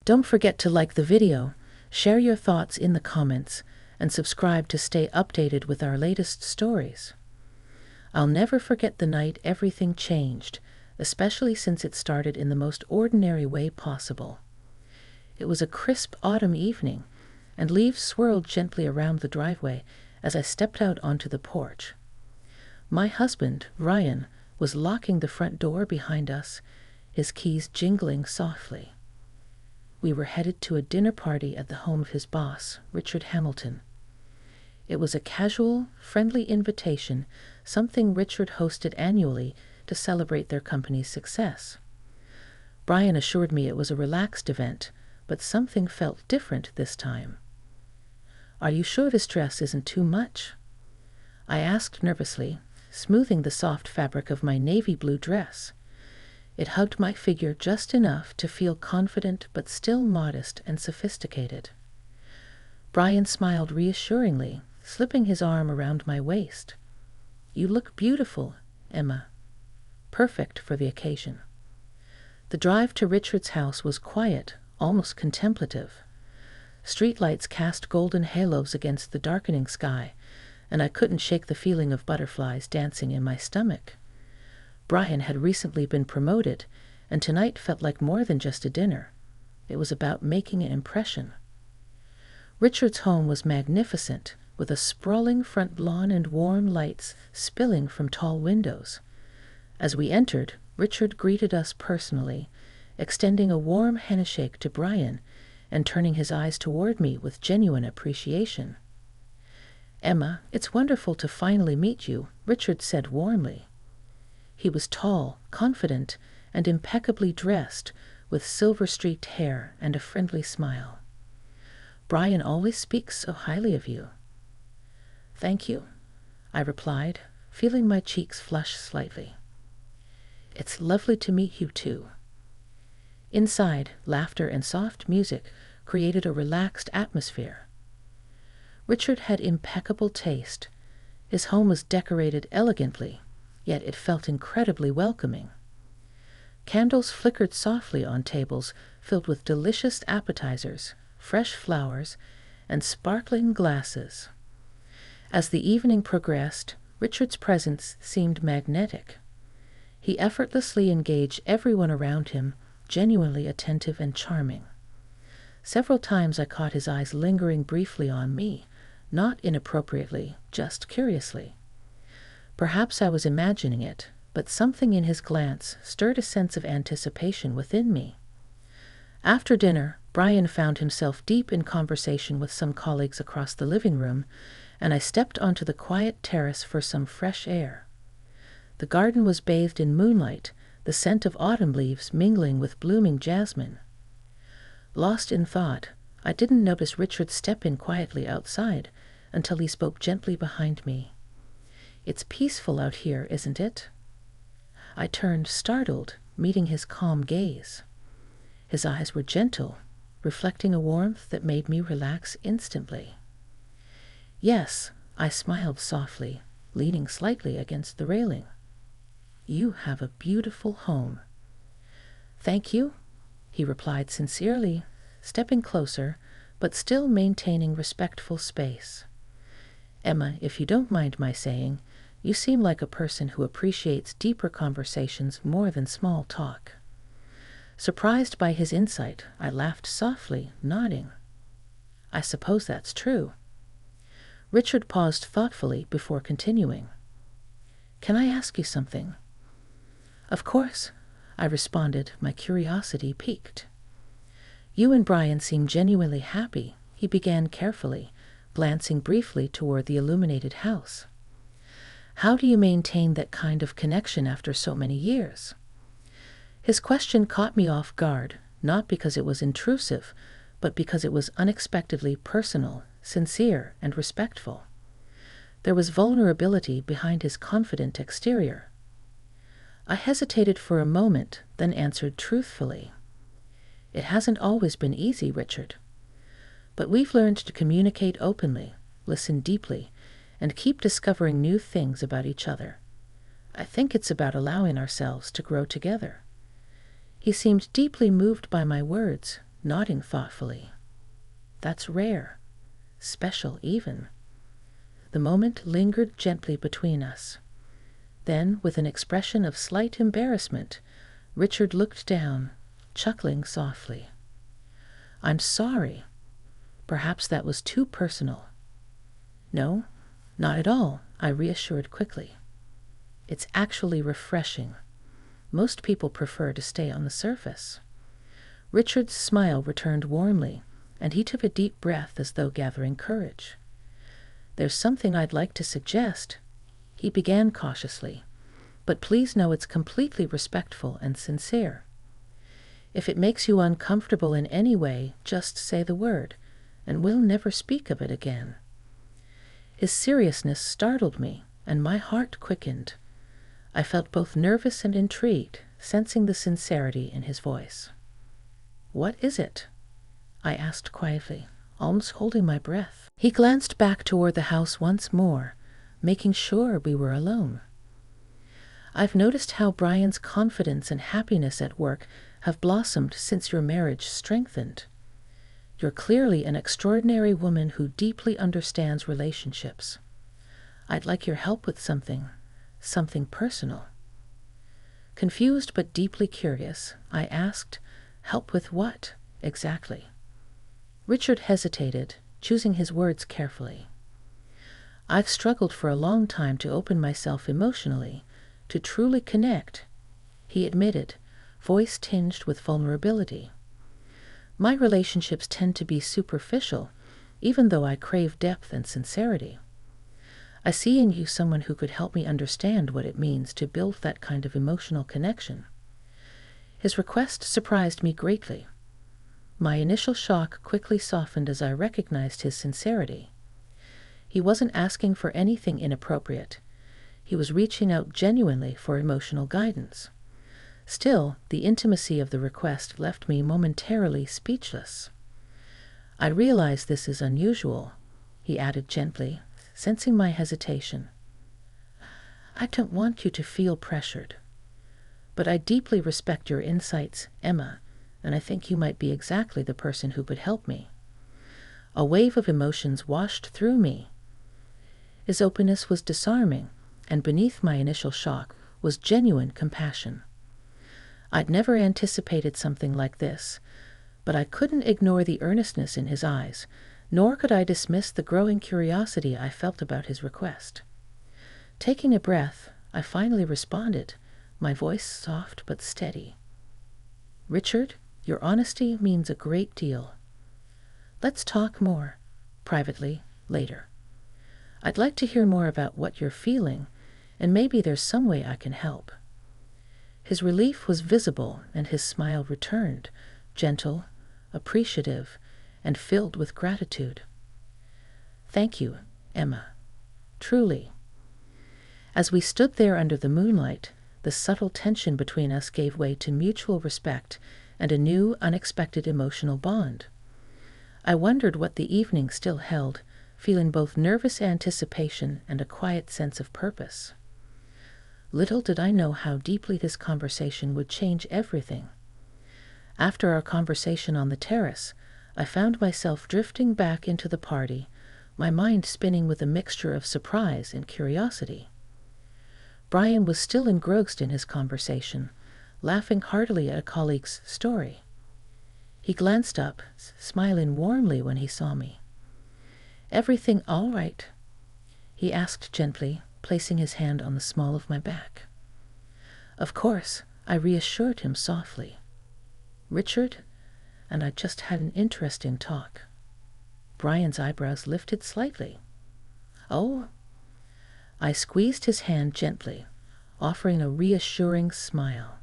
Don't forget to like the video, share your thoughts in the comments, and subscribe to stay updated with our latest stories. I'll never forget the night everything changed, especially since it started in the most ordinary way possible. It was a crisp autumn evening, and leaves swirled gently around the driveway as I stepped out onto the porch. My husband, Ryan, was locking the front door behind us, his keys jingling softly. We were headed to a dinner party at the home of his boss, Richard Hamilton. It was a casual, friendly invitation, something Richard hosted annually to celebrate their company's success. Brian assured me it was a relaxed event, but something felt different this time. "Are you sure this dress isn't too much?" I asked nervously, smoothing the soft fabric of my navy blue dress. It hugged my figure just enough to feel confident but still modest and sophisticated. Brian smiled reassuringly, slipping his arm around my waist. "You look beautiful, Emma. Perfect for the occasion." The drive to Richard's house was quiet, almost contemplative. Streetlights cast golden halos against the darkening sky, and I couldn't shake the feeling of butterflies dancing in my stomach. Brian had recently been promoted, and tonight felt like more than just a dinner. It was about making an impression. Richard's home was magnificent, with a sprawling front lawn and warm lights spilling from tall windows. As we entered, Richard greeted us personally, extending a warm handshake to Brian and turning his eyes toward me with genuine appreciation. "Emma, it's wonderful to finally meet you," Richard said warmly. He was tall, confident, and impeccably dressed, with silver-streaked hair and a friendly smile. "Brian always speaks so highly of you." "Thank you," I replied, feeling my cheeks flush slightly. "It's lovely to meet you too." Inside, laughter and soft music created a relaxed atmosphere. Richard had impeccable taste. His home was decorated elegantly, yet it felt incredibly welcoming. Candles flickered softly on tables filled with delicious appetizers, fresh flowers, and sparkling glasses. As the evening progressed, Richard's presence seemed magnetic. He effortlessly engaged everyone around him, genuinely attentive and charming. Several times I caught his eyes lingering briefly on me, not inappropriately, just curiously. Perhaps I was imagining it, but something in his glance stirred a sense of anticipation within me. After dinner, Brian found himself deep in conversation with some colleagues across the living room, and I stepped onto the quiet terrace for some fresh air. The garden was bathed in moonlight, the scent of autumn leaves mingling with blooming jasmine. Lost in thought, I didn't notice Richard step in quietly outside until he spoke gently behind me. "It's peaceful out here, isn't it?" I turned, startled, meeting his calm gaze. His eyes were gentle, reflecting a warmth that made me relax instantly. "Yes," I smiled softly, leaning slightly against the railing. "You have a beautiful home." "Thank you," he replied sincerely, stepping closer, but still maintaining respectful space. "Emma, if you don't mind my saying, you seem like a person who appreciates deeper conversations more than small talk." Surprised by his insight, I laughed softly, nodding. "I suppose that's true." Richard paused thoughtfully before continuing. "Can I ask you something?" "Of course," I responded, my curiosity piqued. "You and Brian seem genuinely happy," he began carefully, glancing briefly toward the illuminated house. "How do you maintain that kind of connection after so many years?" His question caught me off guard, not because it was intrusive, but because it was unexpectedly personal, sincere, and respectful. There was vulnerability behind his confident exterior. I hesitated for a moment, then answered truthfully. "It hasn't always been easy, Richard. But we've learned to communicate openly, listen deeply, and keep discovering new things about each other. I think it's about allowing ourselves to grow together." He seemed deeply moved by my words, nodding thoughtfully. That's rare, special even. The moment lingered gently between us. Then, with an expression of slight embarrassment, Richard looked down, chuckling softly. I'm sorry. Perhaps that was too personal. No, not at all, I reassured quickly. It's actually refreshing. Most people prefer to stay on the surface. Richard's smile returned warmly, and he took a deep breath as though gathering courage. There's something I'd like to suggest, he began cautiously, but please know it's completely respectful and sincere. If it makes you uncomfortable in any way, just say the word, and we'll never speak of it again. His seriousness startled me, and my heart quickened. I felt both nervous and intrigued, sensing the sincerity in his voice. What is it? I asked quietly, almost holding my breath. He glanced back toward the house once more, making sure we were alone. I've noticed how Brian's confidence and happiness at work have blossomed since your marriage strengthened. You're clearly an extraordinary woman who deeply understands relationships. I'd like your help with something personal. Confused but deeply curious, I asked, help with what, exactly? Richard hesitated, choosing his words carefully. I've struggled for a long time to open myself emotionally, to truly connect, he admitted, voice tinged with vulnerability. My relationships tend to be superficial, even though I crave depth and sincerity. I see in you someone who could help me understand what it means to build that kind of emotional connection. His request surprised me greatly. My initial shock quickly softened as I recognized his sincerity. He wasn't asking for anything inappropriate. He was reaching out genuinely for emotional guidance. Still, the intimacy of the request left me momentarily speechless. I realize this is unusual, he added gently, sensing my hesitation. I don't want you to feel pressured. But I deeply respect your insights, Emma, and I think you might be exactly the person who could help me. A wave of emotions washed through me. His openness was disarming, and beneath my initial shock was genuine compassion. I'd never anticipated something like this, but I couldn't ignore the earnestness in his eyes, nor could I dismiss the growing curiosity I felt about his request. Taking a breath, I finally responded, my voice soft but steady. Richard, your honesty means a great deal. Let's talk more, privately, later. I'd like to hear more about what you're feeling, and maybe there's some way I can help. His relief was visible, and his smile returned, gentle, appreciative, and filled with gratitude. Thank you, Emma. Truly. As we stood there under the moonlight, the subtle tension between us gave way to mutual respect and a new, unexpected emotional bond. I wondered what the evening still held, feeling both nervous anticipation and a quiet sense of purpose. Little did I know how deeply this conversation would change everything. After our conversation on the terrace, I found myself drifting back into the party, my mind spinning with a mixture of surprise and curiosity. Brian was still engrossed in his conversation, laughing heartily at a colleague's story. He glanced up, smiling warmly when he saw me. Everything all right? He asked gently, placing his hand on the small of my back. Of course, I reassured him softly. Richard and I just had an interesting talk. Brian's eyebrows lifted slightly. Oh? I squeezed his hand gently, offering a reassuring smile.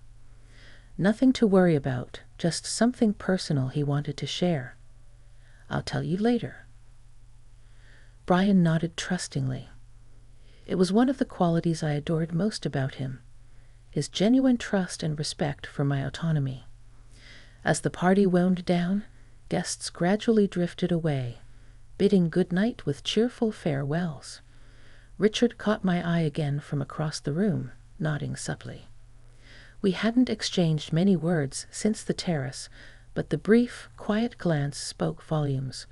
Nothing to worry about, just something personal he wanted to share. I'll tell you later. Brian nodded trustingly. It was one of the qualities I adored most about him, his genuine trust and respect for my autonomy. As the party wound down, guests gradually drifted away, bidding good night with cheerful farewells. Richard caught my eye again from across the room, nodding supply. We hadn't exchanged many words since the terrace, but the brief, quiet glance spoke volumes.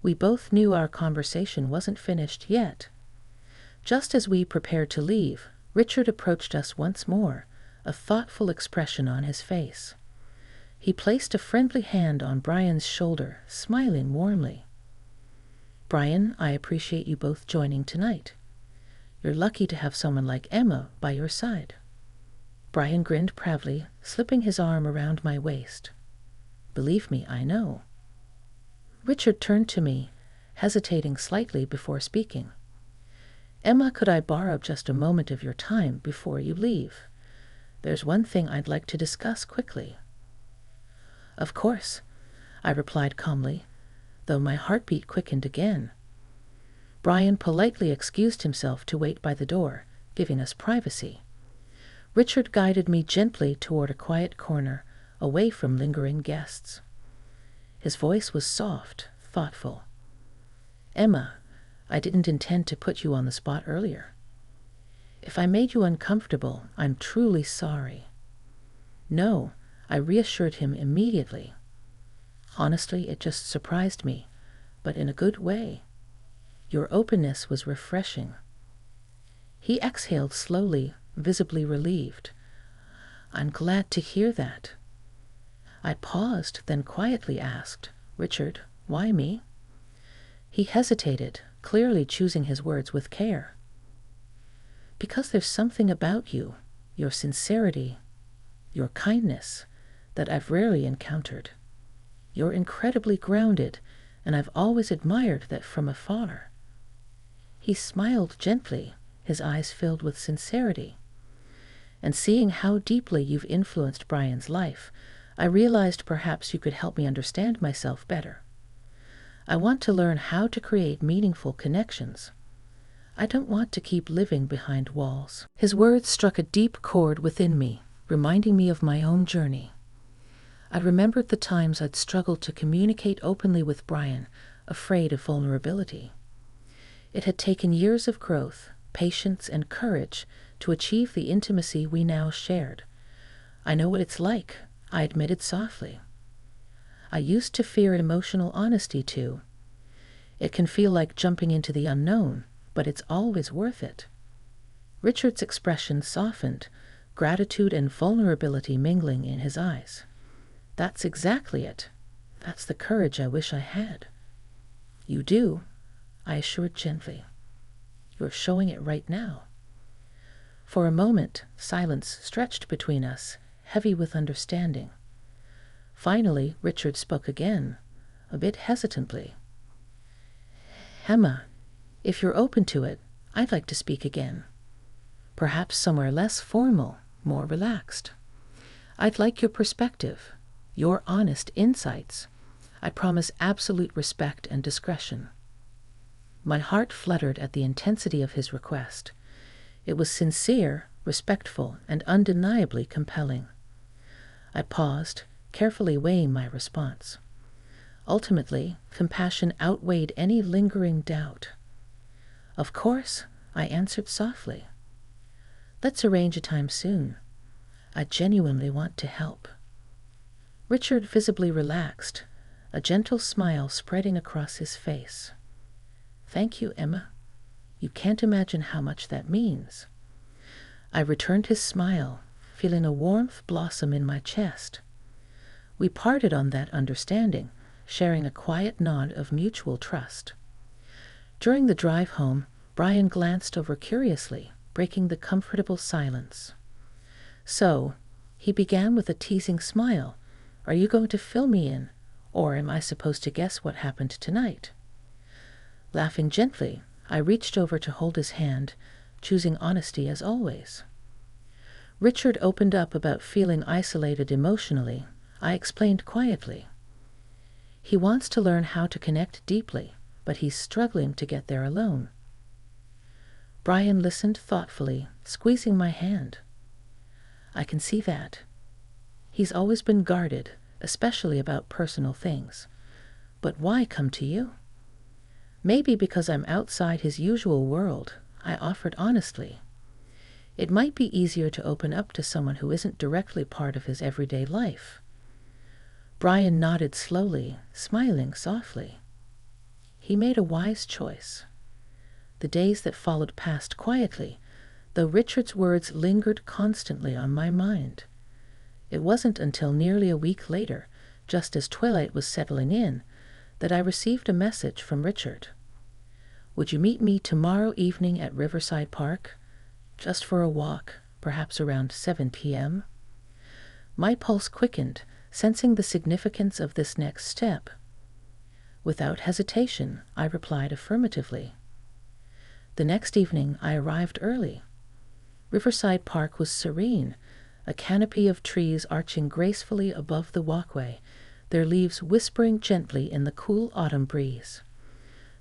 We both knew our conversation wasn't finished yet. Just as we prepared to leave, Richard approached us once more, a thoughtful expression on his face. He placed a friendly hand on Brian's shoulder, smiling warmly. "Brian, I appreciate you both joining tonight. You're lucky to have someone like Emma by your side." Brian grinned proudly, slipping his arm around my waist. "Believe me, I know." Richard turned to me, hesitating slightly before speaking. "Emma, could I borrow just a moment of your time before you leave? There's one thing I'd like to discuss quickly." "Of course," I replied calmly, though my heartbeat quickened again. Brian politely excused himself to wait by the door, giving us privacy. Richard guided me gently toward a quiet corner, away from lingering guests. His voice was soft, thoughtful. "Emma, I didn't intend to put you on the spot earlier. If I made you uncomfortable, I'm truly sorry." "No," I reassured him immediately. "Honestly, it just surprised me, but in a good way. Your openness was refreshing." He exhaled slowly, visibly relieved. "I'm glad to hear that." I paused, then quietly asked, "Richard, why me?" He hesitated, clearly choosing his words with care. "Because there's something about you, your sincerity, your kindness, that I've rarely encountered. You're incredibly grounded, and I've always admired that from afar." He smiled gently, his eyes filled with sincerity. "And seeing how deeply you've influenced Brian's life, I realized perhaps you could help me understand myself better. I want to learn how to create meaningful connections. I don't want to keep living behind walls." His words struck a deep chord within me, reminding me of my own journey. I remembered the times I'd struggled to communicate openly with Brian, afraid of vulnerability. It had taken years of growth, patience, and courage to achieve the intimacy we now shared. "I know what it's like," I admitted softly. "I used to fear emotional honesty too. It can feel like jumping into the unknown, but it's always worth it." Richard's expression softened, gratitude and vulnerability mingling in his eyes. "That's exactly it. That's the courage I wish I had." "You do," I assured gently. "You're showing it right now." For a moment, silence stretched between us, heavy with understanding. Finally, Richard spoke again, a bit hesitantly. "Emma, if you're open to it, I'd like to speak again. Perhaps somewhere less formal, more relaxed. I'd like your perspective, your honest insights. I promise absolute respect and discretion." My heart fluttered at the intensity of his request. It was sincere, respectful, and undeniably compelling. I paused, carefully weighing my response. Ultimately, compassion outweighed any lingering doubt. "Of course," I answered softly. "Let's arrange a time soon. I genuinely want to help." Richard visibly relaxed, a gentle smile spreading across his face. "Thank you, Emma. You can't imagine how much that means." I returned his smile, feeling a warmth blossom in my chest. We parted on that understanding, sharing a quiet nod of mutual trust. During the drive home, Brian glanced over curiously, breaking the comfortable silence. "So," he began with a teasing smile, "are you going to fill me in, or am I supposed to guess what happened tonight?" Laughing gently, I reached over to hold his hand, choosing honesty as always. Richard opened up about feeling isolated emotionally. I explained quietly. He wants to learn how to connect deeply, but he's struggling to get there alone. Brian listened thoughtfully, squeezing my hand. "I can see that. He's always been guarded, especially about personal things. But why come to you?" "Maybe because I'm outside his usual world," I offered honestly. "It might be easier to open up to someone who isn't directly part of his everyday life." Brian nodded slowly, smiling softly. He made a wise choice. The days that followed passed quietly, though Richard's words lingered constantly on my mind. It wasn't until nearly a week later, just as twilight was settling in, that I received a message from Richard. "Would you meet me tomorrow evening at Riverside Park? Just for a walk, perhaps around 7 p.m. My pulse quickened, sensing the significance of this next step. Without hesitation, I replied affirmatively. The next evening, I arrived early. Riverside Park was serene, a canopy of trees arching gracefully above the walkway, their leaves whispering gently in the cool autumn breeze.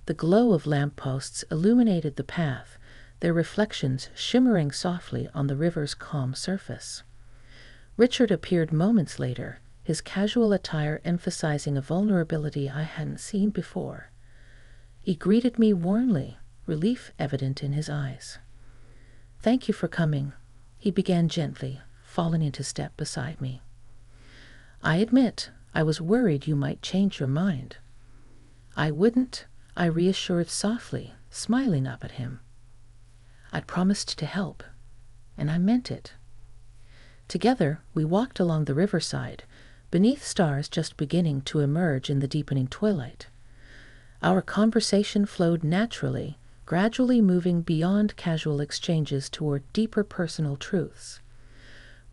The glow of lampposts illuminated the path, their reflections shimmering softly on the river's calm surface. Richard appeared moments later, his casual attire emphasizing a vulnerability I hadn't seen before. He greeted me warmly, relief evident in his eyes. "Thank you for coming," he began gently, falling into step beside me. "I admit I was worried you might change your mind." "I wouldn't," I reassured softly, smiling up at him. "I'd promised to help, and I meant it." Together, we walked along the riverside, beneath stars just beginning to emerge in the deepening twilight. Our conversation flowed naturally, gradually moving beyond casual exchanges toward deeper personal truths.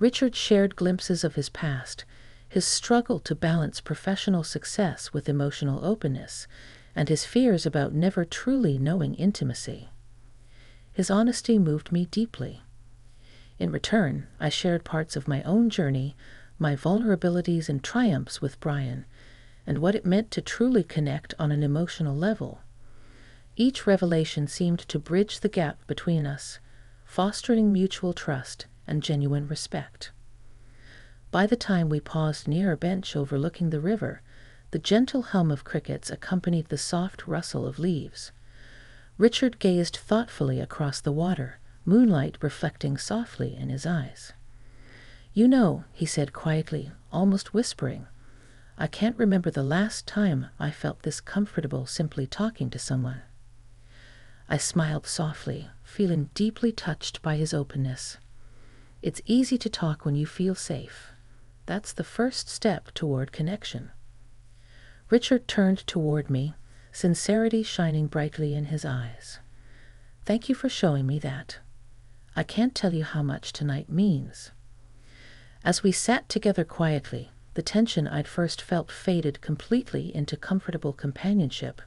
Richard shared glimpses of his past, his struggle to balance professional success with emotional openness, and his fears about never truly knowing intimacy. His honesty moved me deeply. In return, I shared parts of my own journey, my vulnerabilities and triumphs with Brian, and what it meant to truly connect on an emotional level. Each revelation seemed to bridge the gap between us, fostering mutual trust and genuine respect. By the time we paused near a bench overlooking the river, the gentle hum of crickets accompanied the soft rustle of leaves. Richard gazed thoughtfully across the water, moonlight reflecting softly in his eyes. "You know," he said quietly, almost whispering, "I can't remember the last time I felt this comfortable simply talking to someone." I smiled softly, feeling deeply touched by his openness. It's easy to talk when you feel safe. That's the first step toward connection. Richard turned toward me, sincerity shining brightly in his eyes. "Thank you for showing me that. I can't tell you how much tonight means." As we sat together quietly, the tension I'd first felt faded completely into comfortable companionship.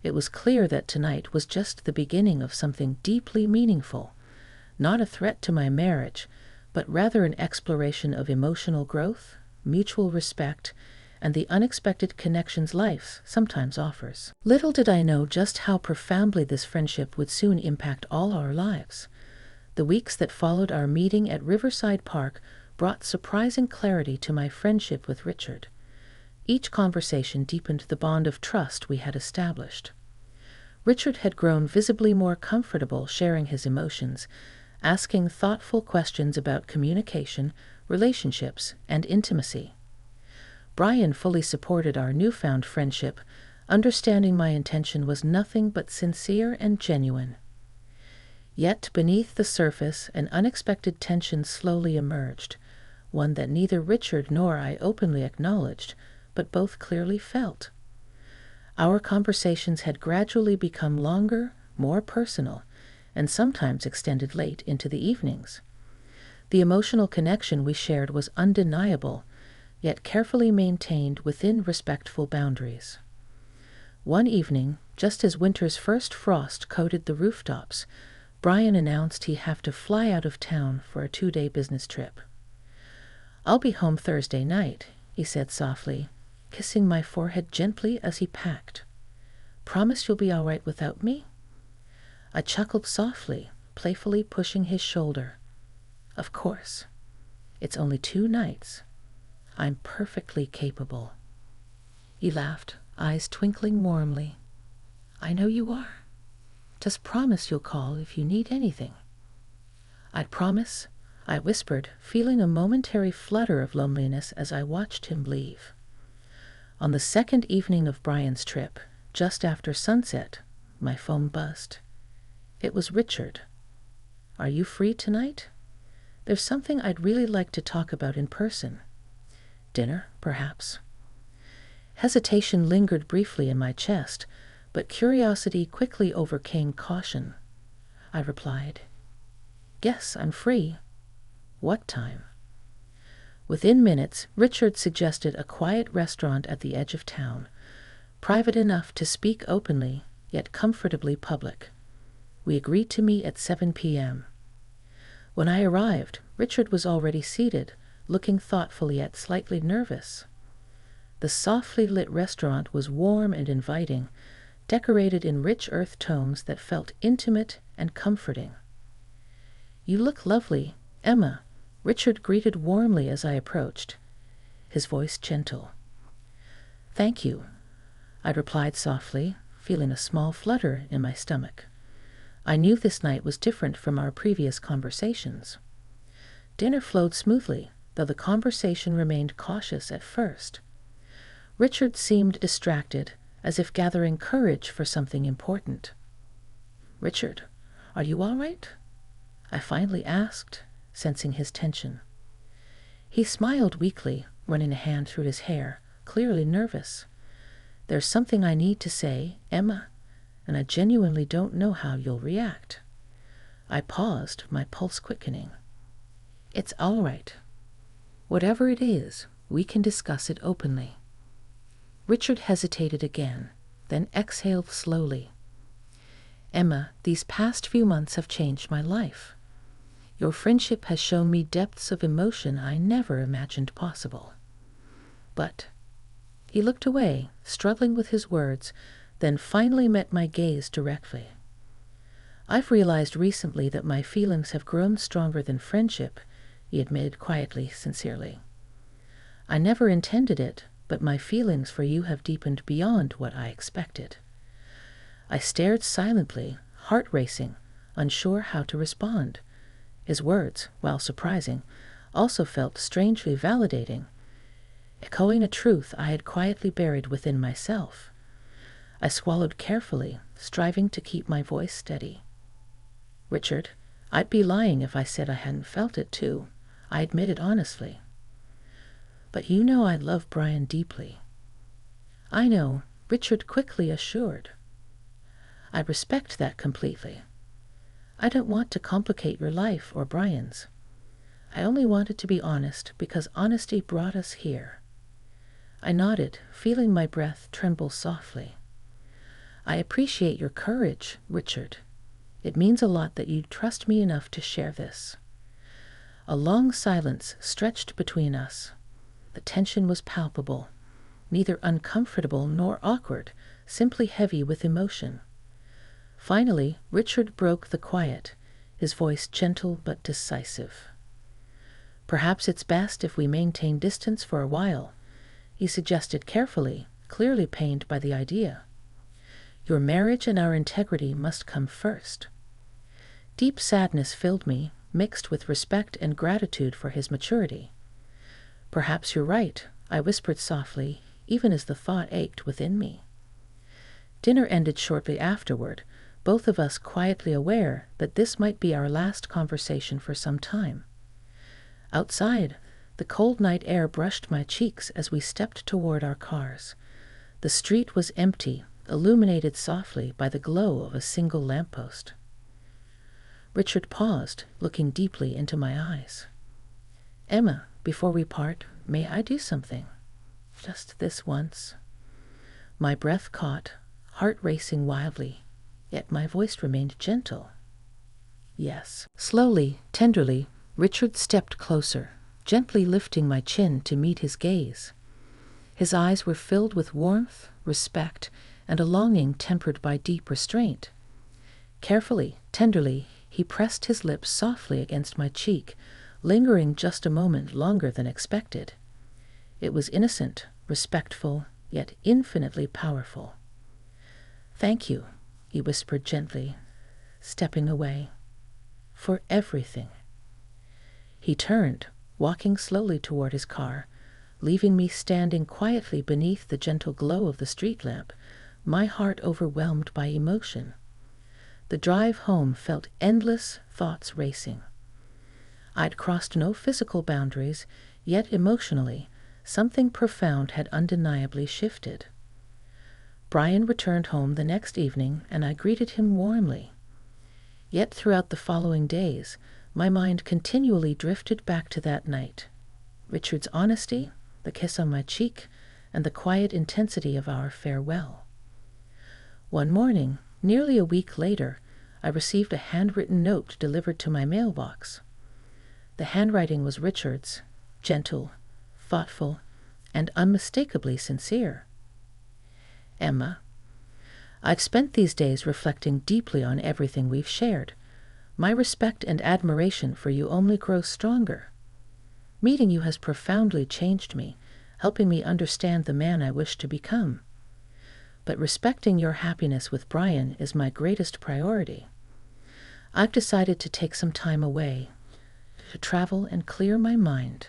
It was clear that tonight was just the beginning of something deeply meaningful, not a threat to my marriage, but rather an exploration of emotional growth, mutual respect, and the unexpected connections life sometimes offers. Little did I know just how profoundly this friendship would soon impact all our lives. The weeks that followed our meeting at Riverside Park brought surprising clarity to my friendship with Richard. Each conversation deepened the bond of trust we had established. Richard had grown visibly more comfortable sharing his emotions, asking thoughtful questions about communication, relationships, and intimacy. Brian fully supported our newfound friendship, understanding my intention was nothing but sincere and genuine. Yet beneath the surface, an unexpected tension slowly emerged, one that neither Richard nor I openly acknowledged, but both clearly felt. Our conversations had gradually become longer, more personal, and sometimes extended late into the evenings. The emotional connection we shared was undeniable, yet carefully maintained within respectful boundaries. One evening, just as winter's first frost coated the rooftops, Brian announced he'd have to fly out of town for a 2-day business trip. "I'll be home Thursday night," he said softly, kissing my forehead gently as he packed. "Promise you'll be all right without me?" I chuckled softly, playfully pushing his shoulder. "Of course. It's only 2 nights. I'm perfectly capable." He laughed, eyes twinkling warmly. "I know you are. Just promise you'll call if you need anything." "I'd promise," I whispered, feeling a momentary flutter of loneliness as I watched him leave. On the second evening of Brian's trip, just after sunset, my phone buzzed. It was Richard. "Are you free tonight? There's something I'd really like to talk about in person. Dinner, perhaps." Hesitation lingered briefly in my chest, but curiosity quickly overcame caution. I replied, "Yes, I'm free. What time?" Within minutes, Richard suggested a quiet restaurant at the edge of town, private enough to speak openly, yet comfortably public. We agreed to meet at 7 p.m. When I arrived, Richard was already seated, looking thoughtful yet slightly nervous. The softly lit restaurant was warm and inviting, decorated in rich earth tones that felt intimate and comforting. "You look lovely, Emma," Richard greeted warmly as I approached, his voice gentle. "Thank you," I replied softly, feeling a small flutter in my stomach. I knew this night was different from our previous conversations. Dinner flowed smoothly, though the conversation remained cautious at first. Richard seemed distracted, as if gathering courage for something important. "Richard, are you all right?" I finally asked, sensing his tension. He smiled weakly, running a hand through his hair, clearly nervous. "There's something I need to say, Emma, and I genuinely don't know how you'll react." I paused, my pulse quickening. "It's all right. Whatever it is, we can discuss it openly." Richard hesitated again, then exhaled slowly. "Emma, these past few months have changed my life. Your friendship has shown me depths of emotion I never imagined possible. But—" He looked away, struggling with his words, then finally met my gaze directly. "I've realized recently that my feelings have grown stronger than friendship," he admitted quietly, sincerely. "I never intended it, but my feelings for you have deepened beyond what I expected." I stared silently, heart racing, unsure how to respond. His words, while surprising, also felt strangely validating, echoing a truth I had quietly buried within myself. I swallowed carefully, striving to keep my voice steady. "Richard, I'd be lying if I said I hadn't felt it too," I admitted honestly. "But you know I love Brian deeply." "I know," Richard quickly assured. "I respect that completely. I don't want to complicate your life or Brian's. I only wanted to be honest because honesty brought us here." I nodded, feeling my breath tremble softly. "I appreciate your courage, Richard. It means a lot that you trust me enough to share this." A long silence stretched between us. The tension was palpable, neither uncomfortable nor awkward, simply heavy with emotion. Finally, Richard broke the quiet, his voice gentle but decisive. "Perhaps it's best if we maintain distance for a while," he suggested carefully, clearly pained by the idea. "Your marriage and our integrity must come first." Deep sadness filled me, mixed with respect and gratitude for his maturity. "Perhaps you're right," I whispered softly, even as the thought ached within me. Dinner ended shortly afterward, both of us quietly aware that this might be our last conversation for some time. Outside, the cold night air brushed my cheeks as we stepped toward our cars. The street was empty, illuminated softly by the glow of a single lamppost. Richard paused, looking deeply into my eyes. "Emma, before we part, may I do something? Just this once." My breath caught, heart racing wildly, yet my voice remained gentle. "Yes." Slowly, tenderly, Richard stepped closer, gently lifting my chin to meet his gaze. His eyes were filled with warmth, respect, and a longing tempered by deep restraint. Carefully, tenderly, he pressed his lips softly against my cheek, lingering just a moment longer than expected. It was innocent, respectful, yet infinitely powerful. "Thank you," he whispered gently, stepping away, "for everything." He turned, walking slowly toward his car, leaving me standing quietly beneath the gentle glow of the street lamp, my heart overwhelmed by emotion. The drive home felt endless, thoughts racing. I'd crossed no physical boundaries, yet emotionally, something profound had undeniably shifted. Brian returned home the next evening, and I greeted him warmly. Yet throughout the following days, my mind continually drifted back to that night. Richard's honesty, the kiss on my cheek, and the quiet intensity of our farewell. One morning, nearly a week later, I received a handwritten note delivered to my mailbox. The handwriting was Richard's, gentle, thoughtful, and unmistakably sincere. Emma, I've spent these days reflecting deeply on everything we've shared. My respect and admiration for you only grows stronger. Meeting you has profoundly changed me, helping me understand the man I wish to become. But respecting your happiness with Brian is my greatest priority. I've decided to take some time away, to travel and clear my mind.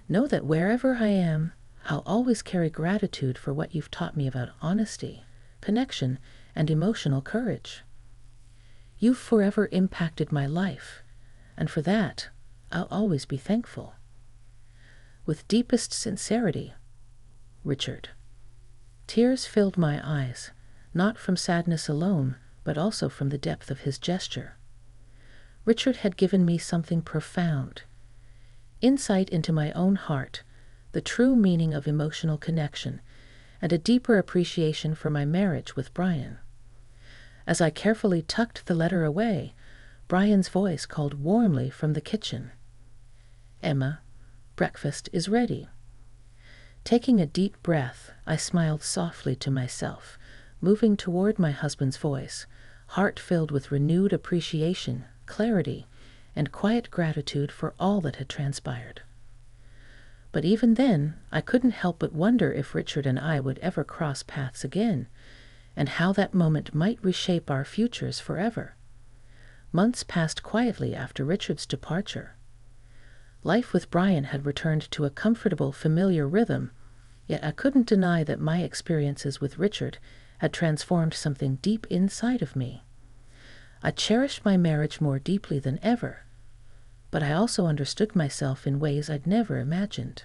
Know that wherever I am, I'll always carry gratitude for what you've taught me about honesty, connection, and emotional courage. You've forever impacted my life, and for that, I'll always be thankful. With deepest sincerity, Richard. Tears filled my eyes, not from sadness alone, but also from the depth of his gesture. Richard had given me something profound. Insight into my own heart, the true meaning of emotional connection, and a deeper appreciation for my marriage with Brian. As I carefully tucked the letter away, Brian's voice called warmly from the kitchen. Emma, breakfast is ready. Taking a deep breath, I smiled softly to myself, moving toward my husband's voice, heart filled with renewed appreciation, clarity, and quiet gratitude for all that had transpired. But even then, I couldn't help but wonder if Richard and I would ever cross paths again, and how that moment might reshape our futures forever. Months passed quietly after Richard's departure. Life with Brian had returned to a comfortable, familiar rhythm, yet I couldn't deny that my experiences with Richard had transformed something deep inside of me. I cherished my marriage more deeply than ever, but I also understood myself in ways I'd never imagined.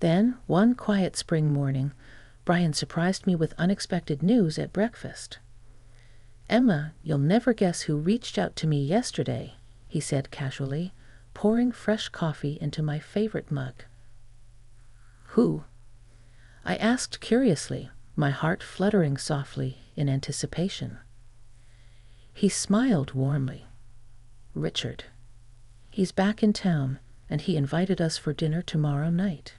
Then, one quiet spring morning, Brian surprised me with unexpected news at breakfast. Emma, you'll never guess who reached out to me yesterday, he said casually, pouring fresh coffee into my favorite mug. Who? I asked curiously, my heart fluttering softly in anticipation. He smiled warmly. Richard. He's back in town, and he invited us for dinner tomorrow night.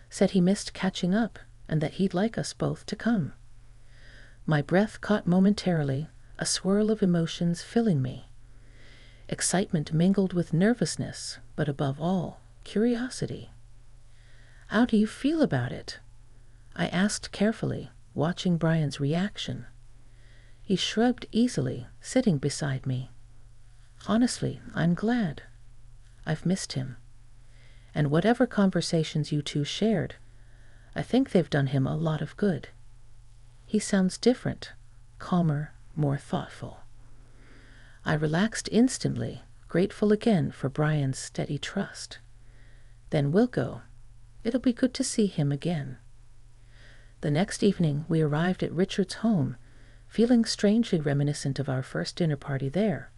Said he missed catching up, and that he'd like us both to come. My breath caught momentarily, a swirl of emotions filling me. Excitement mingled with nervousness, but above all, curiosity. How do you feel about it? I asked carefully, watching Brian's reaction. He shrugged easily, sitting beside me. Honestly, I'm glad. I've missed him. And whatever conversations you two shared, I think they've done him a lot of good. He sounds different, calmer, more thoughtful. I relaxed instantly, grateful again for Brian's steady trust. Then we'll go. It'll be good to see him again. The next evening we arrived at Richard's home, feeling strangely reminiscent of our first dinner party there.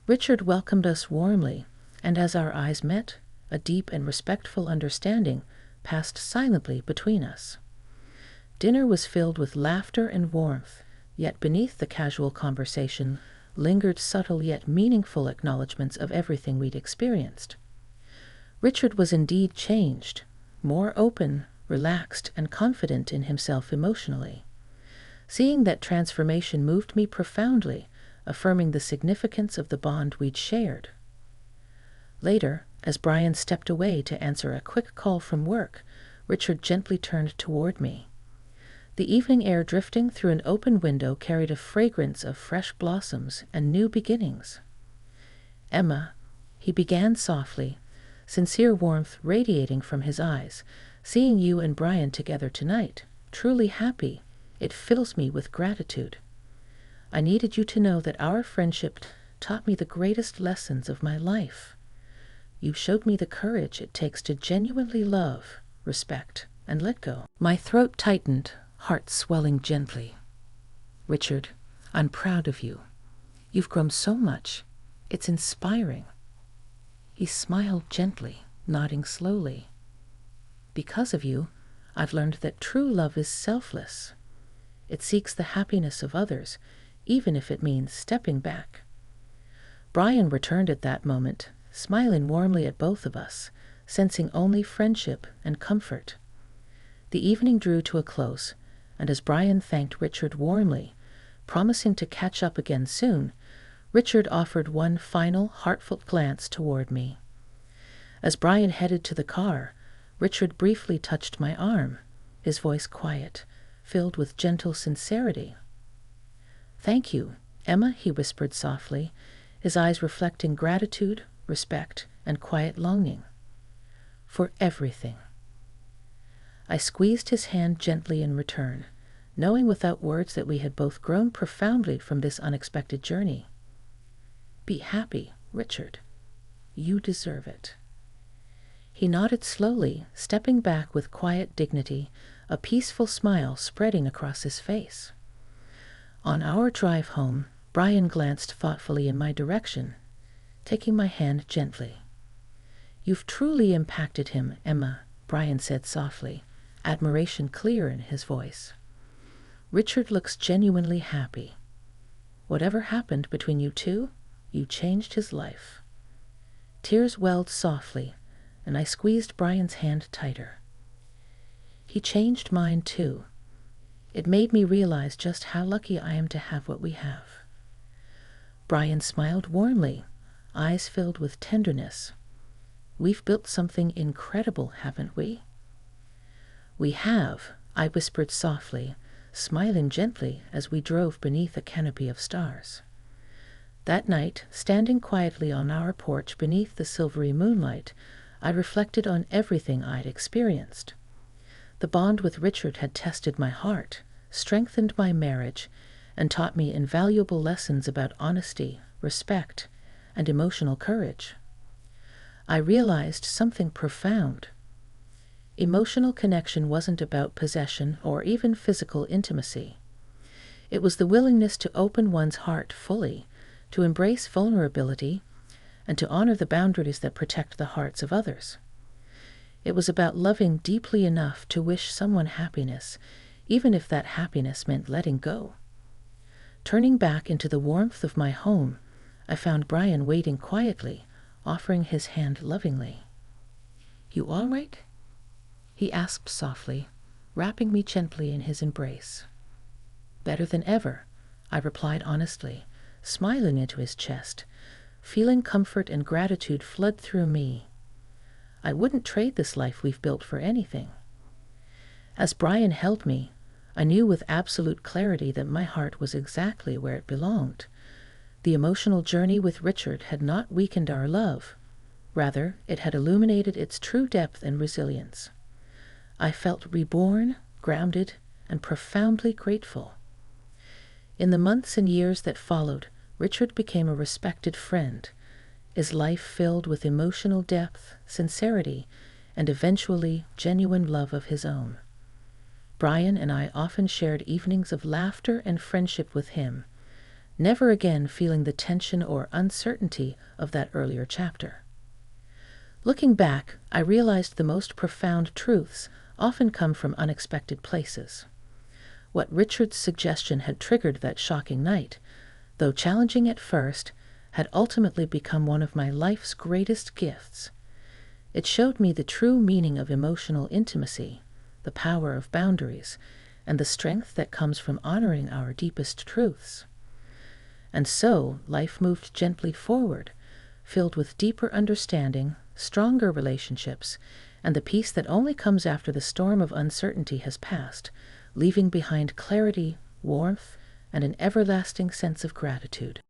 Richard welcomed us warmly, and as our eyes met, a deep and respectful understanding passed silently between us. Dinner was filled with laughter and warmth, yet beneath the casual conversation lingered subtle yet meaningful acknowledgments of everything we'd experienced. Richard was indeed changed, more open, relaxed, and confident in himself emotionally. Seeing that transformation moved me profoundly, affirming the significance of the bond we'd shared. Later, as Brian stepped away to answer a quick call from work, Richard gently turned toward me. The evening air drifting through an open window carried a fragrance of fresh blossoms and new beginnings. Emma, he began softly, sincere warmth radiating from his eyes. "Seeing you and Brian together tonight, truly happy. It fills me with gratitude. I needed you to know that our friendship taught me the greatest lessons of my life. You showed me the courage it takes to genuinely love, respect, and let go." My throat tightened, heart swelling gently. "Richard, I'm proud of you. You've grown so much. It's inspiring." He smiled gently, nodding slowly. "Because of you, I've learned that true love is selfless. It seeks the happiness of others, even if it means stepping back." Brian returned at that moment, smiling warmly at both of us, sensing only friendship and comfort. The evening drew to a close, and as Brian thanked Richard warmly, promising to catch up again soon, Richard offered one final heartfelt glance toward me. As Brian headed to the car, Richard briefly touched my arm, his voice quiet, filled with gentle sincerity. "Thank you, Emma," he whispered softly, his eyes reflecting gratitude, respect, and quiet longing. "For everything." I squeezed his hand gently in return, knowing without words that we had both grown profoundly from this unexpected journey. "Be happy, Richard. You deserve it." He nodded slowly, stepping back with quiet dignity, a peaceful smile spreading across his face. On our drive home, Brian glanced thoughtfully in my direction, taking my hand gently. "You've truly impacted him, Emma," Brian said softly, admiration clear in his voice. "Richard looks genuinely happy. Whatever happened between you two, you changed his life." Tears welled softly, and I squeezed Brian's hand tighter. "He changed mine too. It made me realize just how lucky I am to have what we have." Brian smiled warmly, eyes filled with tenderness. "We've built something incredible, haven't we?" "We have," I whispered softly, smiling gently as we drove beneath a canopy of stars. That night, standing quietly on our porch beneath the silvery moonlight, I reflected on everything I'd experienced. The bond with Richard had tested my heart, strengthened my marriage, and taught me invaluable lessons about honesty, respect, and emotional courage. I realized something profound. Emotional connection wasn't about possession or even physical intimacy. It was the willingness to open one's heart fully, to embrace vulnerability, and to honor the boundaries that protect the hearts of others. It was about loving deeply enough to wish someone happiness, even if that happiness meant letting go. Turning back into the warmth of my home, I found Brian waiting quietly, offering his hand lovingly. "You all right?" he asked softly, wrapping me gently in his embrace. "Better than ever," I replied honestly, smiling into his chest, feeling comfort and gratitude flood through me. I wouldn't trade this life we've built for anything. As Brian held me, I knew with absolute clarity that my heart was exactly where it belonged. The emotional journey with Richard had not weakened our love. Rather, it had illuminated its true depth and resilience. I felt reborn, grounded, and profoundly grateful. In the months and years that followed, Richard became a respected friend, his life filled with emotional depth, sincerity, and eventually genuine love of his own. Brian and I often shared evenings of laughter and friendship with him, never again feeling the tension or uncertainty of that earlier chapter. Looking back, I realized the most profound truths often come from unexpected places. What Richard's suggestion had triggered that shocking night, though challenging at first, had ultimately become one of my life's greatest gifts. It showed me the true meaning of emotional intimacy, the power of boundaries, and the strength that comes from honoring our deepest truths. And so life moved gently forward, filled with deeper understanding, stronger relationships, and the peace that only comes after the storm of uncertainty has passed, leaving behind clarity, warmth, and an everlasting sense of gratitude.